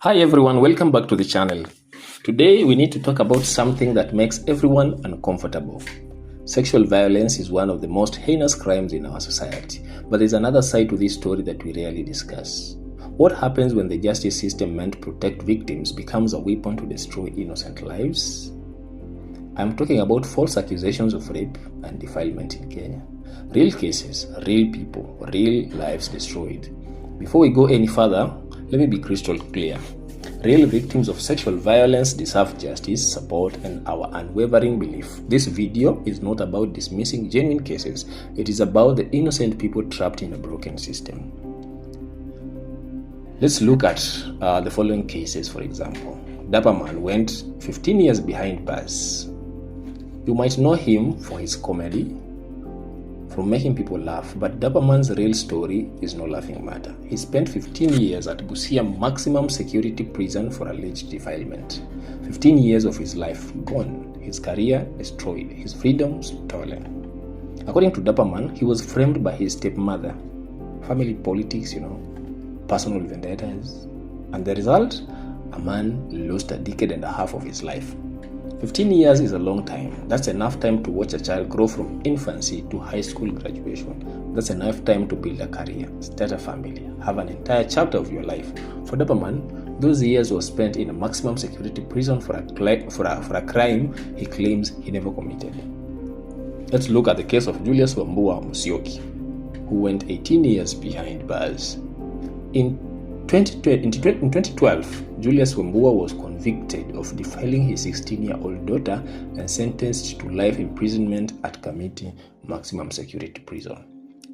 Hi everyone, welcome back to the channel. Today we need to talk about something that makes everyone uncomfortable. Sexual violence is one of the most heinous crimes in our society, but there's another side to this story that we rarely discuss. What happens when the justice system meant to protect victims becomes a weapon to destroy innocent lives? I'm talking about false accusations of rape and defilement in Kenya. Real cases, real people, real lives destroyed. Before we go any further, let me be crystal clear. Real victims of sexual violence deserve justice, support, and our unwavering belief. This video is not about dismissing genuine cases. It is about the innocent people trapped in a broken system. Let's look at the following cases, for example. Dappa Man went 15 years behind bars. You might know him for his comedy, from making people laugh, but Dappa Man's real story is no laughing matter. He spent 15 years at Busia Maximum Security Prison for alleged defilement. 15 years of his life gone, his career destroyed, his freedom stolen. According to Dappa Man, he was framed by his stepmother. Family politics, personal vendettas. And the result? A man lost a decade and a half of his life. 15 years is a long time. That's enough time to watch a child grow from infancy to high school graduation. That's enough time to build a career, start a family, have an entire chapter of your life. For Dappa Man, those years were spent in a maximum security prison for a crime he claims he never committed. Let's look at the case of Julius Wambua, who went 18 years behind bars. In 2012, Julius Wambua was convicted of defiling his 16-year-old daughter and sentenced to life imprisonment at Kamiti Maximum Security Prison.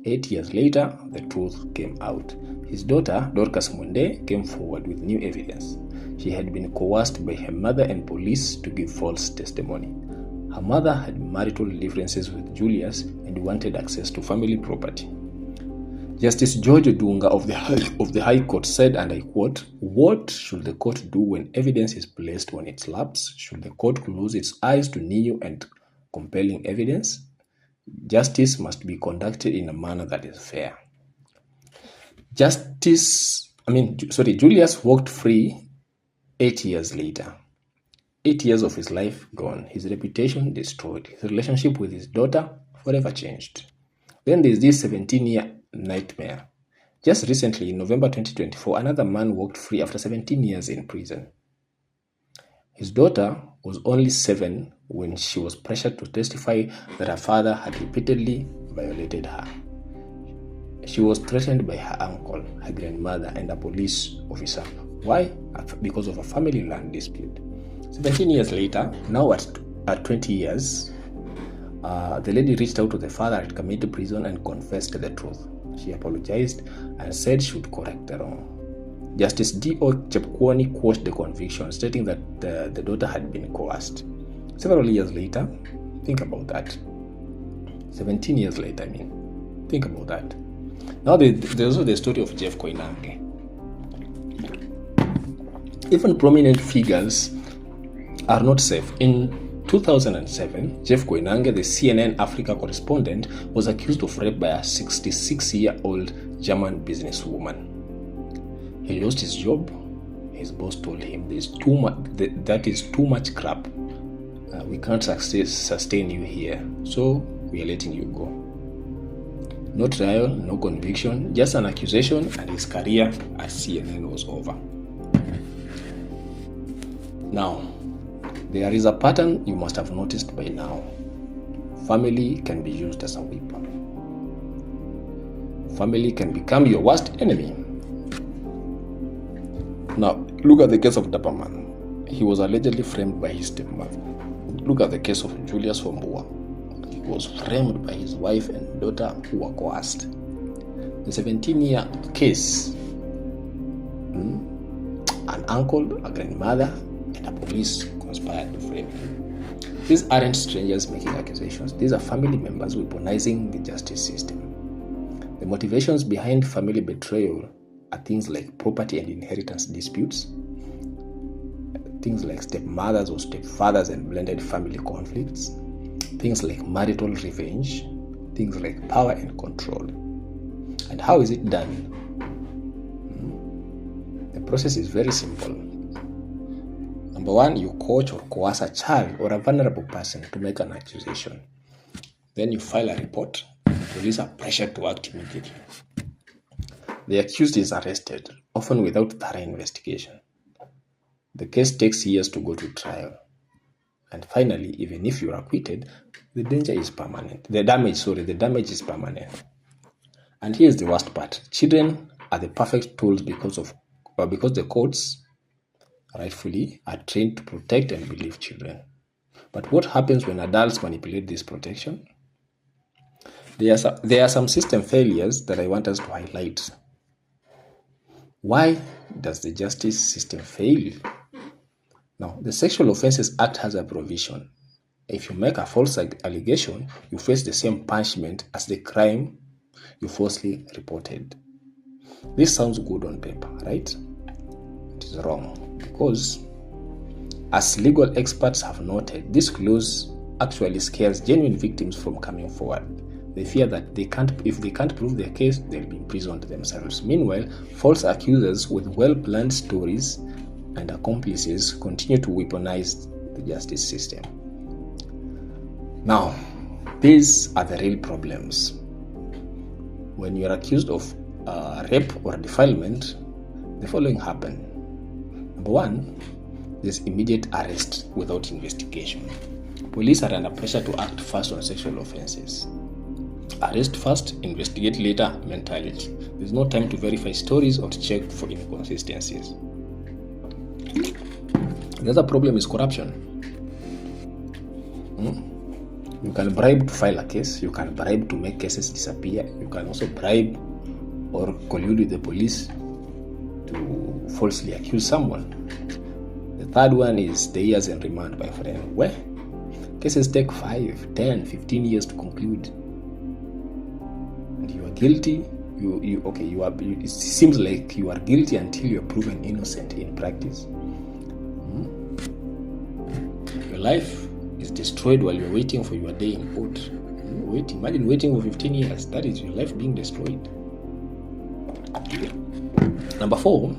8 years later, the truth came out. His daughter, Dorcas Mwende, came forward with new evidence. She had been coerced by her mother and police to give false testimony. Her mother had marital differences with Julius and wanted access to family property. Justice George Odunga of the High Court said, and I quote, "What should the court do when evidence is placed on its laps? Should the court close its eyes to new and compelling evidence? Justice must be conducted in a manner that is fair." Julius walked free 8 years later. 8 years of his life gone, his reputation destroyed, his relationship with his daughter forever changed. Then there's this 17-year nightmare. Just recently, in November 2024, another man walked free after 17 years in prison. His daughter was only 7 when she was pressured to testify that her father had repeatedly violated her. She was threatened by her uncle, her grandmother, and a police officer. Why? Because of a family land dispute. 17 years later, now at 20 years, the lady reached out to the father at Kamiti Prison and confessed the truth. She apologized and said she would correct the wrong. Justice D.O. Chepkwony quashed the conviction, stating that the daughter had been coerced. Several years later, think about that. 17 years later, think about that. Now there's also the story of Jeff Koinange. Even prominent figures are not safe. In 2007, Jeff Koinange, the CNN Africa correspondent, was accused of rape by a 66-year-old German businesswoman. He lost his job. His boss told him, that is too much crap. We can't sustain you here, so we are letting you go. No trial, no conviction, just an accusation, and his career at CNN was over. Now, there is a pattern you must have noticed by now. Family can be used as a weapon. Family can become your worst enemy. Now, look at the case of Dappa Man. He was allegedly framed by his stepmother. Look at the case of Julius Wambua. He was framed by his wife and daughter who were coerced. The 17-year case, an uncle, a grandmother, and a police conspired to frame him. These aren't strangers making accusations. These are family members weaponizing the justice system. The motivations behind family betrayal are things like property and inheritance disputes, things like stepmothers or stepfathers and blended family conflicts, things like marital revenge, things like power and control. And how is it done? The process is very simple. Number one, you coach or coerce a child or a vulnerable person to make an accusation. Then you file a report. Police are pressured to act immediately. The accused is arrested, often without thorough investigation. The case takes years to go to trial. And finally, even if you are acquitted, the danger is permanent. The damage is permanent. And here's the worst part. Children are the perfect tools because the courts rightfully are trained to protect and believe children. But what happens when adults manipulate this protection? There are some system failures that I want us to highlight. Why does the justice system fail? Now, the Sexual Offences Act has a provision. If you make a false allegation, you face the same punishment as the crime you falsely reported. This sounds good on paper, right? It is wrong, because as legal experts have noted, this clause actually scares genuine victims from coming forward. They fear that if they can't prove their case, they'll be imprisoned themselves. Meanwhile, false accusers with well-planned stories and accomplices continue to weaponize the justice system. Now, these are the real problems. When you are accused of rape or defilement, the following happen. Number one, there's immediate arrest without investigation. Police are under pressure to act fast on sexual offenses. Arrest first, investigate later mentality. There's no time to verify stories or to check for inconsistencies. The other problem is corruption. You can bribe to file a case. You can bribe to make cases disappear. You can also bribe or collude with the police to falsely accuse someone. The third one is the years in remand, my friend. Where cases take 5, 10, 15 years to conclude. And you are guilty. It seems like you are guilty until you are proven innocent in practice. Your life is destroyed while you're waiting for your day in court. Imagine waiting for 15 years. That is your life being destroyed. Number 4,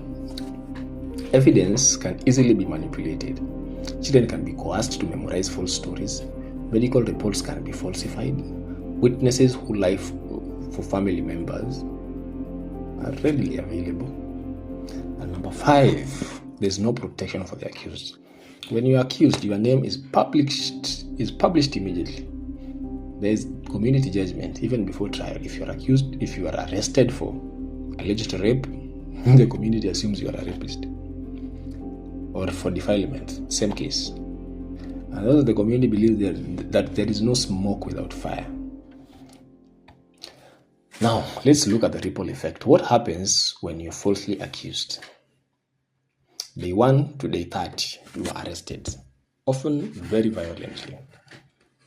evidence can easily be manipulated. Children can be coerced to memorize false stories. Medical reports can be falsified. Witnesses who lie for family members are readily available. And number 5, there's no protection for the accused. When you are accused, your name is published immediately. There is community judgment even before trial. If you are arrested for alleged rape, the community assumes you are a rapist. Or for defilement, same case. And also the community believes that there is no smoke without fire. Now, let's look at the ripple effect. What happens when you're falsely accused? Day 1 to day 30, you are arrested, often very violently.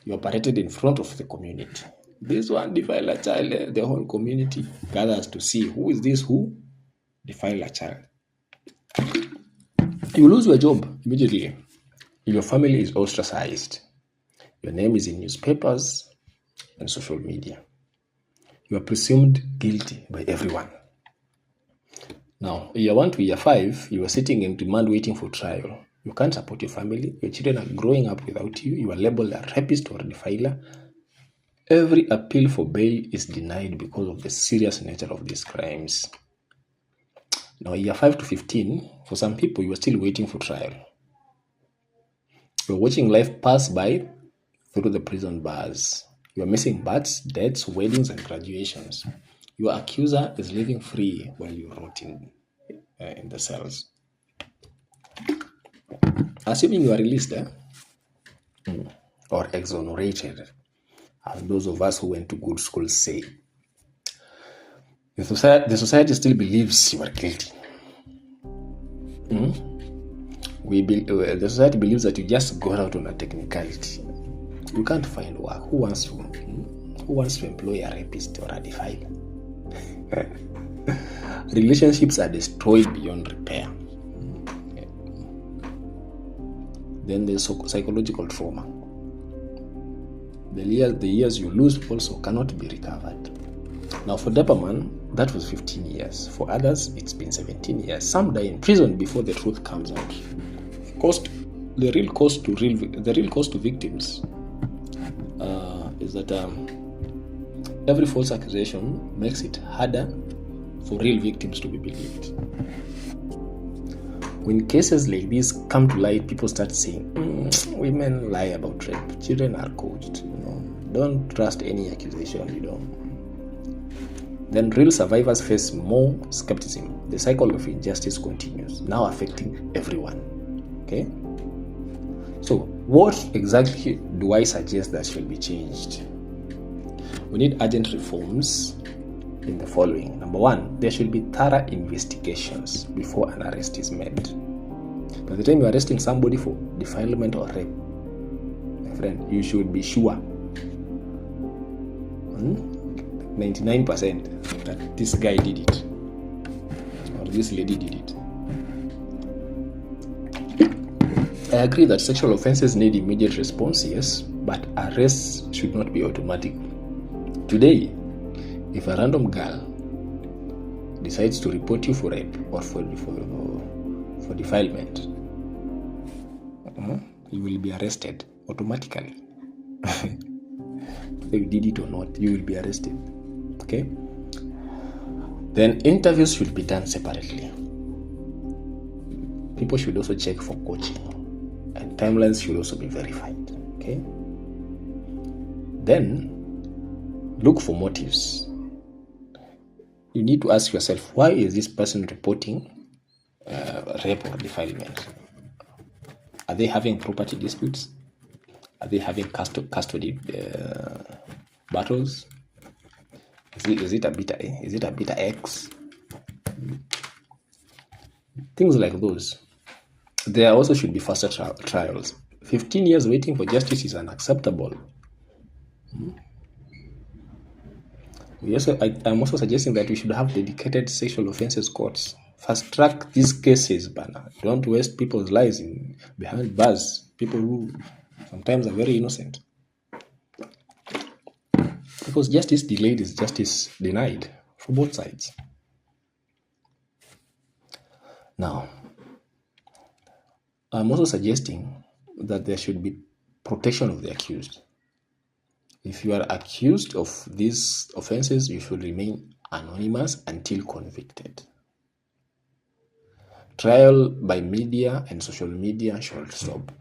You are paraded in front of the community. This one defiled a child, the whole community gathers to see who is this who defiled a child. You lose your job immediately. Your family is ostracized. Your name is in newspapers and social media. You are presumed guilty by everyone. Now, year 1 to year 5, you are sitting in remand waiting for trial. You can't support your family. Your children are growing up without you. You are labeled a rapist or a defiler. Every appeal for bail is denied because of the serious nature of these crimes. Now, year 5 to 15, for some people, you are still waiting for trial. You are watching life pass by through the prison bars. You are missing births, deaths, weddings, and graduations. Your accuser is living free while you rot in the cells. Assuming you are released or exonerated, as those of us who went to good schools say, the society still believes you are guilty. The society believes that you just got out on a technicality. You can't find work. Who wants to employ a rapist or a defiler? Relationships are destroyed beyond repair. Then there's psychological trauma. The years you lose also cannot be recovered. Now for Dappa Man, That was 15 years. For others, it's been 17 years. Some die in prison before the truth comes out. The real cost to victims is that every false accusation makes it harder for real victims to be believed. When cases like this come to light, people start saying, women lie about rape, children are coached, don't trust any accusation, Then real survivors face more skepticism. The cycle of injustice continues, now affecting everyone. Okay? So, what exactly do I suggest that should be changed? We need urgent reforms in the following. Number one, there should be thorough investigations before an arrest is made. By the time you're arresting somebody for defilement or rape, my friend, you should be sure 99% that this guy did it or this lady did it. I agree that sexual offenses need immediate response, yes, but arrests should not be automatic. Today, if a random girl decides to report you for rape or for defilement, you will be arrested automatically. Whether you did it or not, you will be arrested. Okay? Then interviews should be done separately. People should also check for coaching, and timelines should also be verified. Okay? Then look for motives. You need to ask yourself, why is this person reporting rape or defilement? Are they having property disputes? Are they having custody battles? Is it a bitter ex? Things like those. There also should be faster trials. 15 years waiting for justice is unacceptable. I'm also suggesting that we should have dedicated sexual offences courts. Fast track these cases, Bana. Don't waste people's lives behind bars. People who sometimes are very innocent. Because justice delayed is justice denied for both sides. Now, I'm also suggesting that there should be protection of the accused. If you are accused of these offenses, you should remain anonymous until convicted. Trial by media and social media should stop.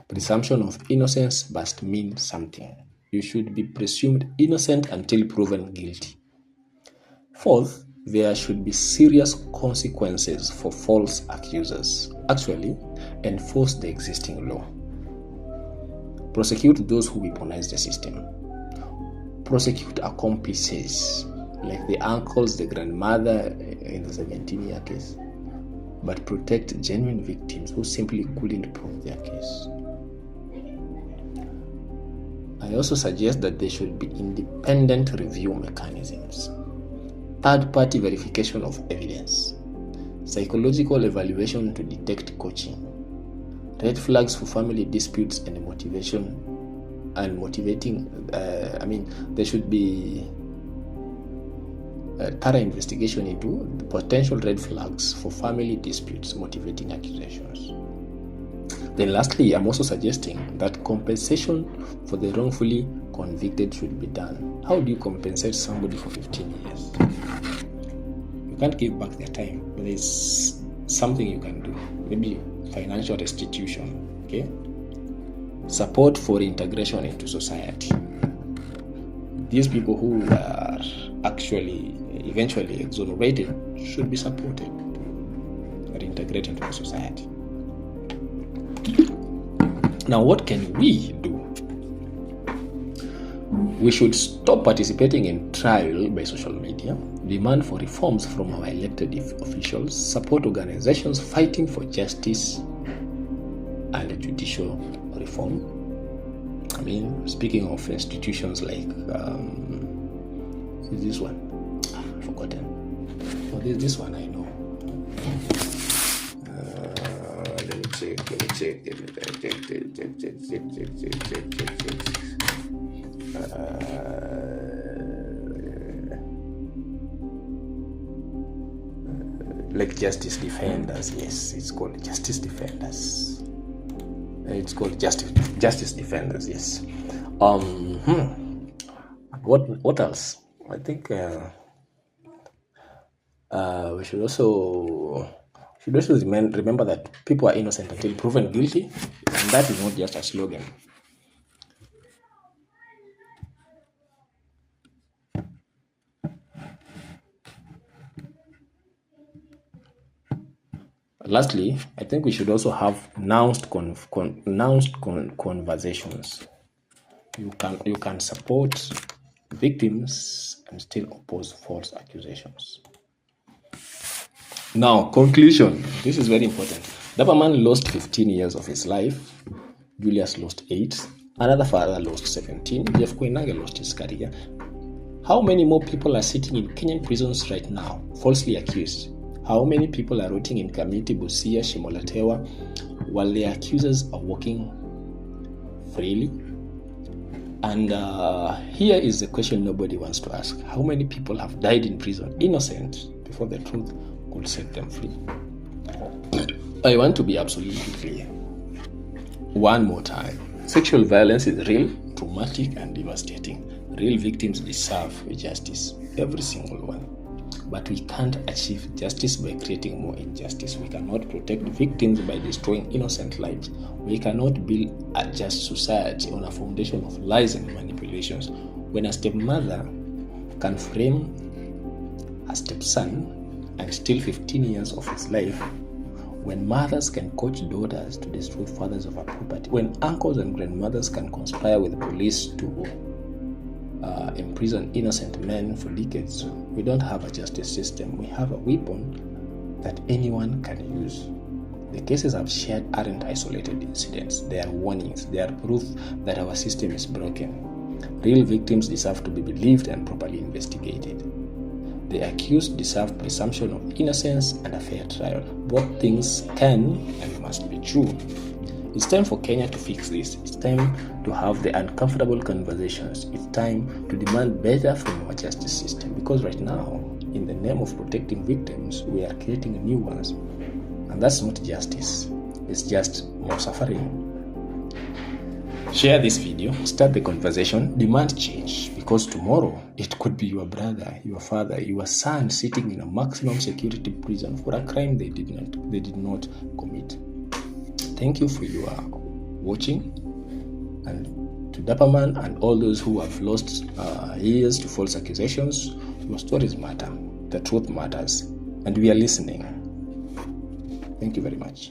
Presumption of innocence must mean something. You should be presumed innocent until proven guilty. Fourth, there should be serious consequences for false accusers. Actually, enforce the existing law. Prosecute those who weaponize the system. Prosecute accomplices, like the uncles, the grandmother in the 17-year case. But protect genuine victims who simply couldn't prove their case. I also suggest that there should be independent review mechanisms, third-party verification of evidence, psychological evaluation to detect coaching, red flags for family disputes and there should be a thorough investigation into the potential red flags for family disputes motivating accusations. Then lastly, I'm also suggesting that compensation for the wrongfully convicted should be done. How do you compensate somebody for 15 years? You can't give back their time, but there's something you can do. Maybe financial restitution, okay? Support for integration into society. These people who are actually eventually exonerated should be supported or integrated into the society. Now, what can we do? We should stop participating in trial by social media, demand for reforms from our elected officials, support organizations fighting for justice and judicial reform. Speaking of institutions like, is this one? I've forgotten. Oh, there's this one I know. Let me check. like justice defenders. Yes, it's called justice defenders. It's called justice defenders. Yes. What else? I think we should also remember that people are innocent until proven guilty, and that is not just a slogan. Lastly, I think we should also have announced conversations. You can support victims and still oppose false accusations. Now, conclusion. This is very important. Dappa Man lost 15 years of his life. Julius lost 8. Another father lost 17. Jeff Koinange lost his career. How many more people are sitting in Kenyan prisons right now, falsely accused? How many people are rotting in Kamiti, Busia, Shimolatewa, while their accusers are walking freely? And here is the question nobody wants to ask. How many people have died in prison, innocent, before the truth could set them free? I want to be absolutely clear. One more time. Sexual violence is real, traumatic, and devastating. Real victims deserve justice, every single one. But we can't achieve justice by creating more injustice. We cannot protect victims by destroying innocent lives. We cannot build a just society on a foundation of lies and manipulations. When a stepmother can frame a stepson and steal 15 years of his life, when mothers can coach daughters to destroy fathers of a property, when uncles and grandmothers can conspire with the police to imprison innocent men for decades, we don't have a justice system. We have a weapon that anyone can use. The cases I've shared aren't isolated incidents. They are warnings. They are proof that our system is broken. Real victims deserve to be believed and properly investigated. The accused deserve presumption of innocence and a fair trial. Both things can and must be true. It's time for Kenya to fix this. It's time to have the uncomfortable conversations. It's time to demand better from our justice system. Because right now, in the name of protecting victims, we are creating new ones. And that's not justice. It's just more suffering. Share this video, start the conversation, demand change. Because tomorrow, it could be your brother, your father, your son sitting in a maximum security prison for a crime they did not commit. Thank you for your watching, and to Dappa Man and all those who have lost years to false accusations, your stories matter, the truth matters, and we are listening. Thank you very much.